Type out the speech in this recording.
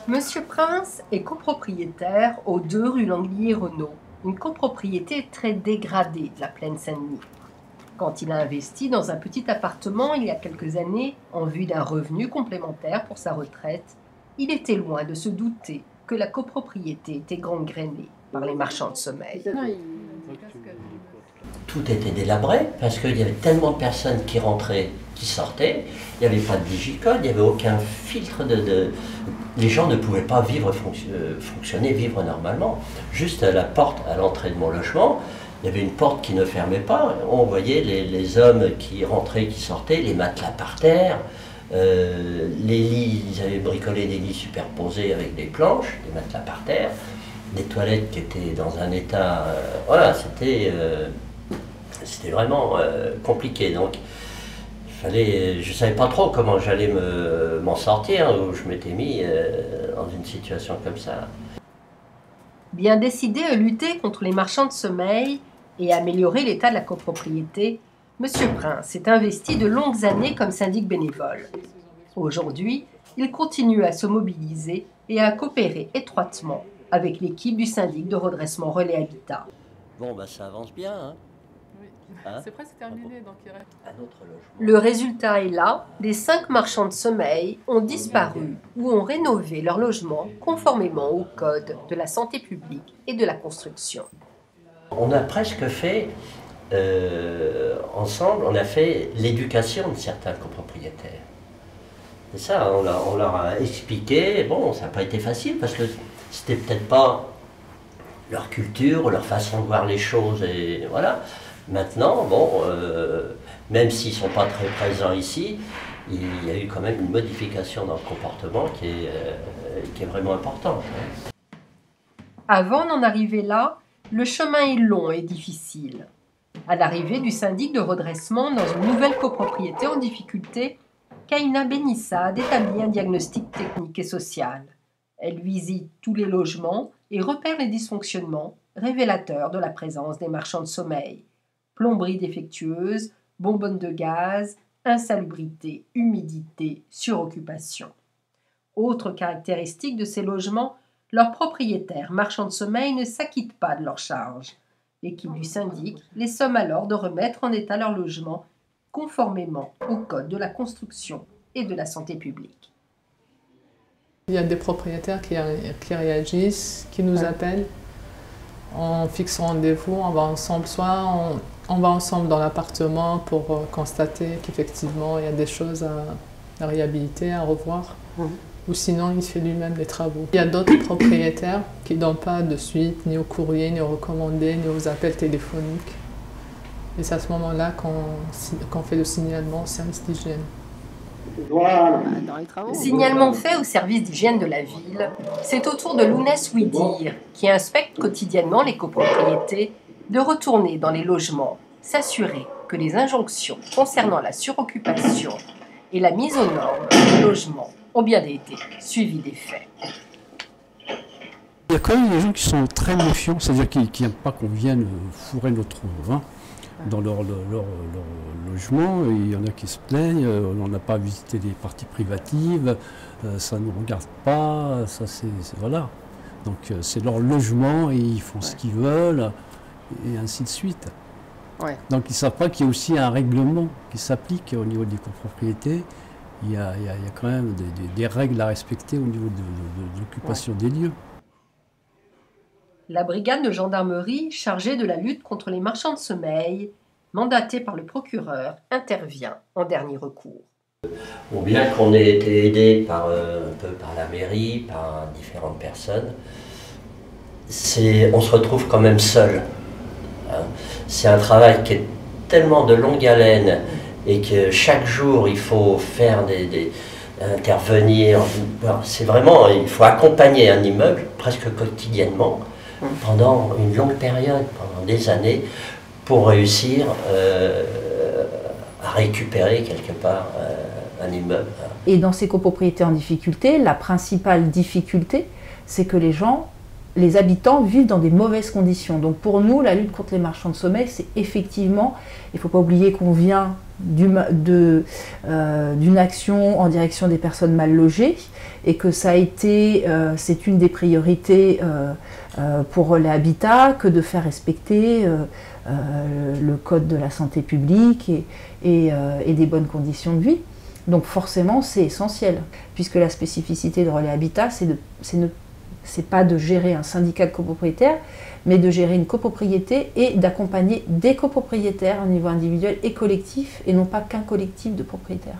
Monsieur Prince est copropriétaire aux 2 rue Langlier-Renault, une copropriété très dégradée de la plaine Saint-Denis. Quand il a investi dans un petit appartement il y a quelques années, en vue d'un revenu complémentaire pour sa retraite, il était loin de se douter que la copropriété était gangrénée par les marchands de sommeil. Tout était délabré parce qu'il y avait tellement de personnes qui rentraient, qui sortaient. Il n'y avait pas de digicode, il n'y avait aucun filtre Les gens ne pouvaient pas fonctionner, vivre normalement. Juste à la porte, à l'entrée de mon logement, il y avait une porte qui ne fermait pas. On voyait les hommes qui rentraient, qui sortaient, les matelas par terre. Les lits, ils avaient bricolé des lits superposés avec des planches, des matelas par terre. Des toilettes qui étaient dans un état... voilà, c'était vraiment compliqué. Donc, je ne savais pas trop comment j'allais m'en sortir, où je m'étais mis dans une situation comme ça. Bien décidé à lutter contre les marchands de sommeil et à améliorer l'état de la copropriété, Monsieur Prince s'est investi de longues années comme syndic bénévole. Aujourd'hui, il continue à se mobiliser et à coopérer étroitement avec l'équipe du syndic de redressement Relais Habitat. Bon, bah ça avance bien, hein. Oui, Hein? c'est presque terminé, donc il reste... Un autre logement. Le résultat est là, les 5 marchands de sommeil ont disparu ou ont rénové leur logement conformément au code de la santé publique et de la construction. On a presque fait, ensemble, on a fait l'éducation de certains copropriétaires. C'est ça, on leur a expliqué, bon, ça n'a pas été facile parce que c'était peut-être pas leur culture ou leur façon de voir les choses, et voilà. Maintenant, bon, même s'ils ne sont pas très présents ici, il y a eu quand même une modification dans le comportement qui est vraiment importante. Hein. Avant d'en arriver là, le chemin est long et difficile. À l'arrivée du syndic de redressement dans une nouvelle copropriété en difficulté, Kaina Benissade établit un diagnostic technique et social. Elle visite tous les logements et repère les dysfonctionnements révélateurs de la présence des marchands de sommeil. Plomberie défectueuse, bonbonne de gaz, insalubrité, humidité, suroccupation. Autre caractéristique de ces logements, leurs propriétaires marchands de sommeil ne s'acquittent pas de leurs charges. L'équipe du syndic les somme alors de remettre en état leur logement conformément au code de la construction et de la santé publique. Il y a des propriétaires qui réagissent, qui nous appellent. On fixe un rendez-vous, on va ensemble, soit on va ensemble dans l'appartement pour constater qu'effectivement il y a des choses à réhabiliter, à revoir. Ou sinon il fait lui-même les travaux. Il y a d'autres propriétaires qui ne donnent pas de suite, ni au courrier, ni aux recommandés, ni aux appels téléphoniques. Et c'est à ce moment-là qu'on fait le signalement au service d'hygiène. Voilà. Signalement fait au service d'hygiène de la ville, c'est au tour de Lounès Ouidir, qui inspecte quotidiennement les copropriétés, de retourner dans les logements, s'assurer que les injonctions concernant la suroccupation et la mise aux normes des logements ont bien été suivies des faits. Il y a quand même des gens qui sont très méfiants, c'est-à-dire qui n'aiment pas qu'on vienne fourrer notre vin dans leur logement. Et il y en a qui se plaignent, on n'a pas visité des parties privatives, ça ne nous regarde pas, ça voilà. Donc c'est leur logement et ils font ce qu'ils veulent et ainsi de suite. Ouais. Donc ils ne savent pas qu'il y a aussi un règlement qui s'applique au niveau des copropriétés. Il y a quand même des règles à respecter au niveau de l'occupation des lieux. La brigade de gendarmerie chargée de la lutte contre les marchands de sommeil, mandatée par le procureur, intervient en dernier recours. Ou bien qu'on ait été aidé un peu par la mairie, par différentes personnes, on se retrouve quand même seul. Hein. C'est un travail qui est tellement de longue haleine et que chaque jour il faut faire intervenir. C'est vraiment, il faut accompagner un immeuble presque quotidiennement pendant une longue période, pendant des années, pour réussir à récupérer quelque part un immeuble. Et dans ces copropriétés en difficulté, la principale difficulté, c'est que les gens les habitants vivent dans des mauvaises conditions. Donc pour nous, la lutte contre les marchands de sommeil, c'est effectivement, il ne faut pas oublier qu'on vient d'une action en direction des personnes mal logées et que ça a été, c'est une des priorités pour les habitats que de faire respecter le code de la santé publique et des bonnes conditions de vie. Donc forcément, c'est essentiel, puisque la spécificité de Relais Habitat, c'est pas de gérer un syndicat de copropriétaires, mais de gérer une copropriété et d'accompagner des copropriétaires au niveau individuel et collectif, et non pas qu'un collectif de propriétaires.